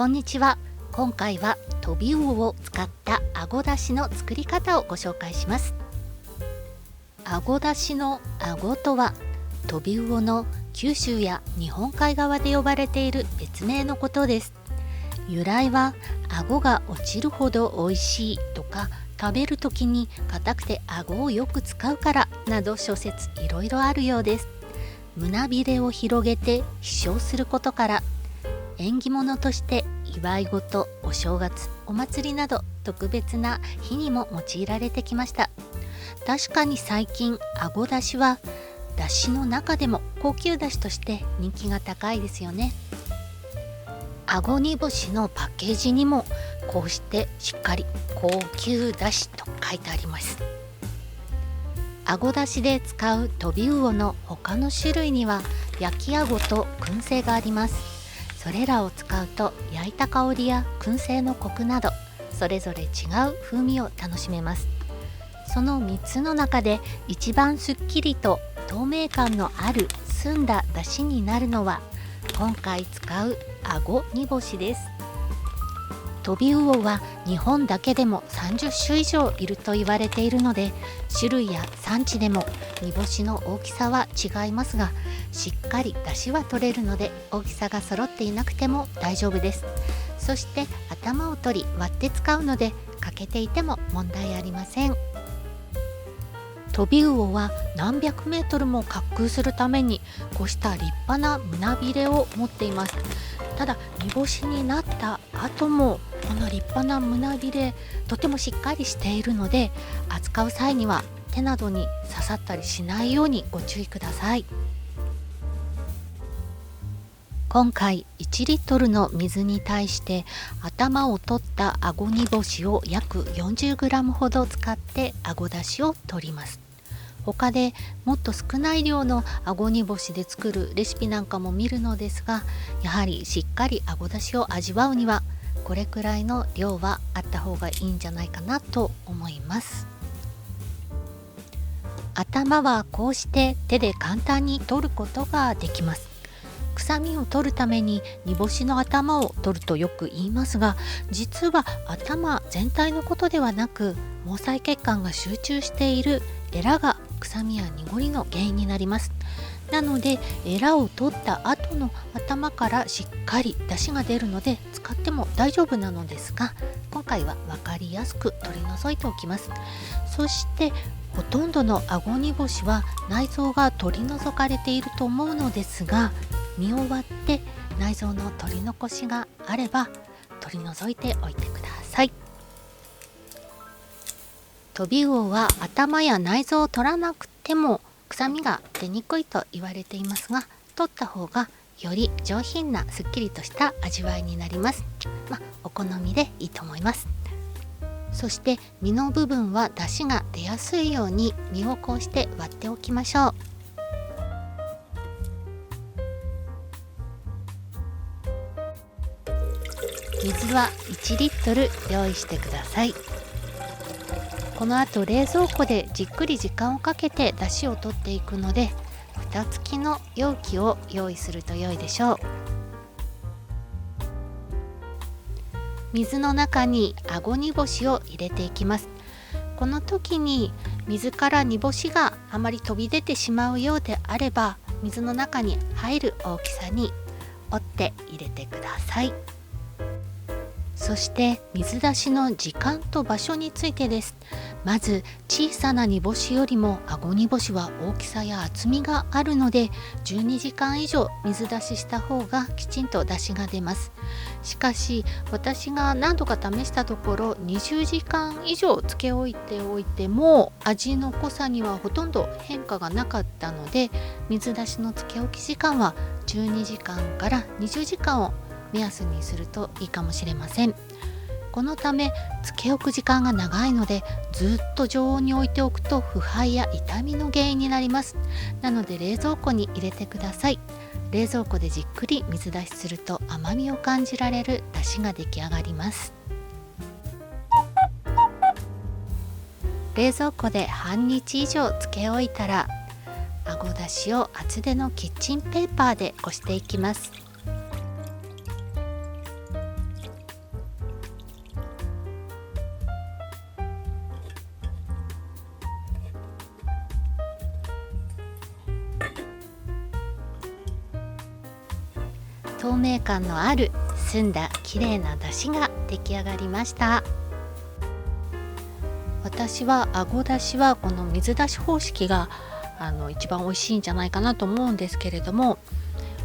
こんにちは。今回はトビウオを使ったあごだしの作り方をご紹介します。あごだしのあごとはトビウオの九州や日本海側で呼ばれている別名のことです。由来はあごが落ちるほど美味しいとか、食べるときに硬くてあごをよく使うからなど諸説いろいろあるようです。胸びれを広げて飛翔することから縁起物として祝い事、お正月、お祭りなど特別な日にも用いられてきました。確かに最近あごだしはだしの中でも高級だしとして人気が高いですよね。あご煮干しのパッケージにもこうしてしっかり高級だしと書いてあります。あごだしで使うトビウオの他の種類には焼きあごと燻製があります。それらを使うと焼いた香りや燻製のコクなどそれぞれ違う風味を楽しめます。その3つの中で一番すっきりと透明感のある澄んだ出汁になるのは今回使うあご煮干しです。トビウオは日本だけでも30種以上いると言われているので、種類や産地でも煮干しの大きさは違いますが、しっかり出汁は取れるので大きさが揃っていなくても大丈夫です。そして頭を取り割って使うので欠けていても問題ありません。トビウオは何百メートルも滑空するためにこうした立派な胸びれを持っています。ただ煮干しになった後もこの立派な胸びれとてもしっかりしているので、扱う際には手などに刺さったりしないようにご注意ください。今回1リットルの水に対して頭を取ったあご煮干しを約 40g ほど使ってあごだしを取ります。他でもっと少ない量のあご煮干しで作るレシピなんかも見るのですが、やはりしっかりあごだしを味わうにはこれくらいの量はあった方がいいんじゃないかなと思います。頭はこうして手で簡単に取ることができます。臭みを取るために煮干しの頭を取るとよく言いますが、実は頭全体のことではなく、毛細血管が集中しているエラが臭みや濁りの原因になります。なのでエラを取った後の頭からしっかり出汁が出るので使っても大丈夫なのですが、今回は分かりやすく取り除いておきます。そしてほとんどのあご煮干しは内臓が取り除かれていると思うのですが、身を割って内臓の取り残しがあれば取り除いておいてください。トビウオは頭や内臓を取らなくても臭みが出にくいと言われていますが、取った方がより上品なすっきりとした味わいになります。お好みでいいと思います。そして身の部分は出汁が出やすいように身をこうして割っておきましょう。水は1リットル用意してください。この後冷蔵庫でじっくり時間をかけて出汁を取っていくので、蓋付きの容器を用意すると良いでしょう。水の中にあご煮干しを入れていきます。この時に水から煮干しがあまり飛び出てしまうようであれば、水の中に入る大きさに折って入れてください。そして水出しの時間と場所についてです。まず小さな煮干しよりもあご煮干しは大きさや厚みがあるので12時間以上水出しした方がきちんと出汁が出ます。しかし私が何度か試したところ20時間以上つけ置いておいても味の濃さにはほとんど変化がなかったので、水出しのつけ置き時間は12時間から20時間を目安にするといいかもしれません。このためつけ置く時間が長いのでずっと常温に置いておくと腐敗や傷みの原因になります。なので冷蔵庫に入れてください。冷蔵庫でじっくり水出しすると甘みを感じられる出汁が出来上がります。冷蔵庫で半日以上つけ置いたらあごだしを厚手のキッチンペーパーでこしていきます。透明感のある澄んだ綺麗な出汁が出来上がりました。私はあごだしはこの水出し方式が一番美味しいんじゃないかなと思うんですけれども、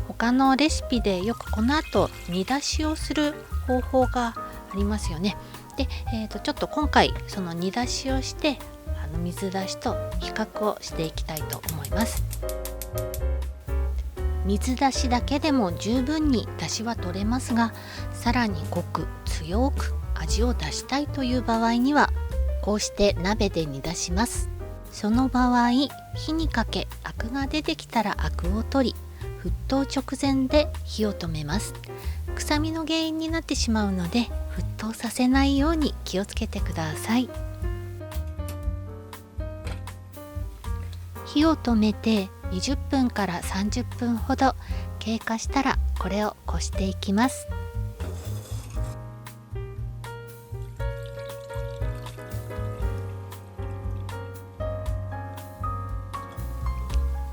他のレシピでよくこの後煮出しをする方法がありますよね。で、ちょっと今回その煮出しをして水出しと比較をしていきたいと思います。水出しだけでも十分に出汁は取れますが、さらに濃く強く味を出したいという場合にはこうして鍋で煮出します。その場合、火にかけアクが出てきたらアクを取り、沸騰直前で火を止めます。臭みの原因になってしまうので沸騰させないように気をつけてください。火を止めて20分から30分ほど経過したらこれをこしていきます。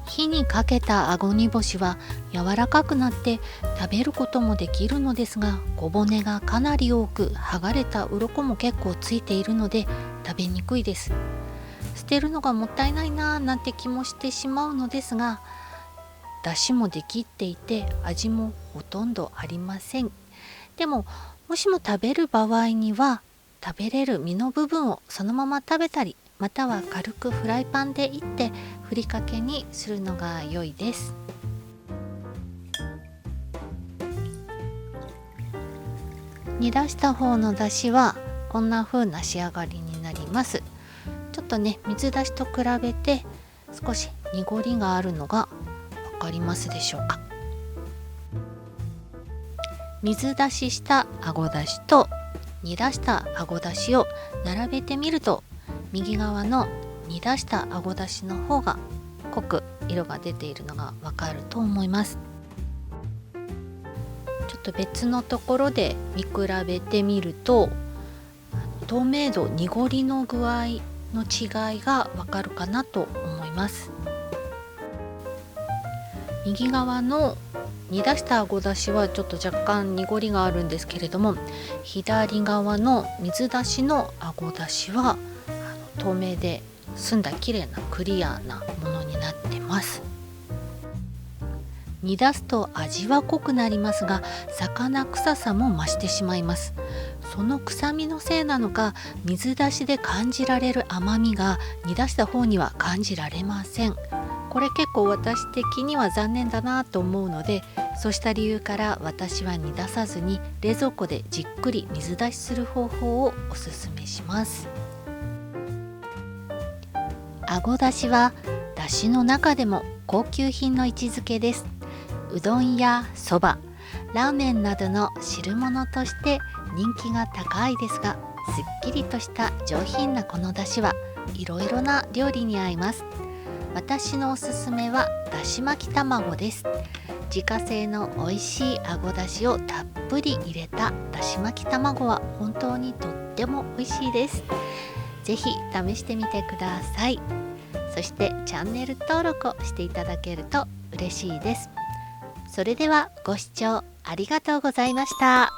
火にかけたあご煮干しは柔らかくなって食べることもできるのですが、小骨がかなり多く剥がれた鱗も結構ついているので食べにくいです。捨てるのがもったいないななんて気もしてしまうのですが、出汁もできっていて味もほとんどありません。でももしも食べる場合には食べれる身の部分をそのまま食べたり、または軽くフライパンでいってふりかけにするのが良いです。煮出した方の出汁はこんな風な仕上がりになります。ちょっとね、水出しと比べて少し濁りがあるのが分かりますでしょうか。水出ししたあごだしと煮出したあごだしを並べてみると、右側の煮出したあごだしの方が濃く色が出ているのがわかると思います。ちょっと別のところで見比べてみると、透明度、濁りの具合の違いがわかるかなと思います。右側の煮出したあごだしはちょっと若干濁りがあるんですけれども、左側の水出しのあごだしは透明で澄んだ綺麗なクリアなものになってます。煮出すと味は濃くなりますが、魚臭さも増してしまいます。その臭みのせいなのか、水出しで感じられる甘みが煮出した方には感じられません。これ結構私的には残念だなと思うので、そうした理由から私は煮出さずに冷蔵庫でじっくり水出しする方法をおすすめします。あごだしはだしの中でも高級品の位置づけです。うどんやそば、ラーメンなどの汁物として人気が高いですが、すっきりとした上品なこのだしはいろいろな料理に合います。私のおすすめはだし巻き卵です。自家製の美味しいあごだしをたっぷり入れただし巻き卵は本当にとっても美味しいです。ぜひ試してみてください。そしてチャンネル登録をしていただけると嬉しいです。それではご視聴ありがとうございました。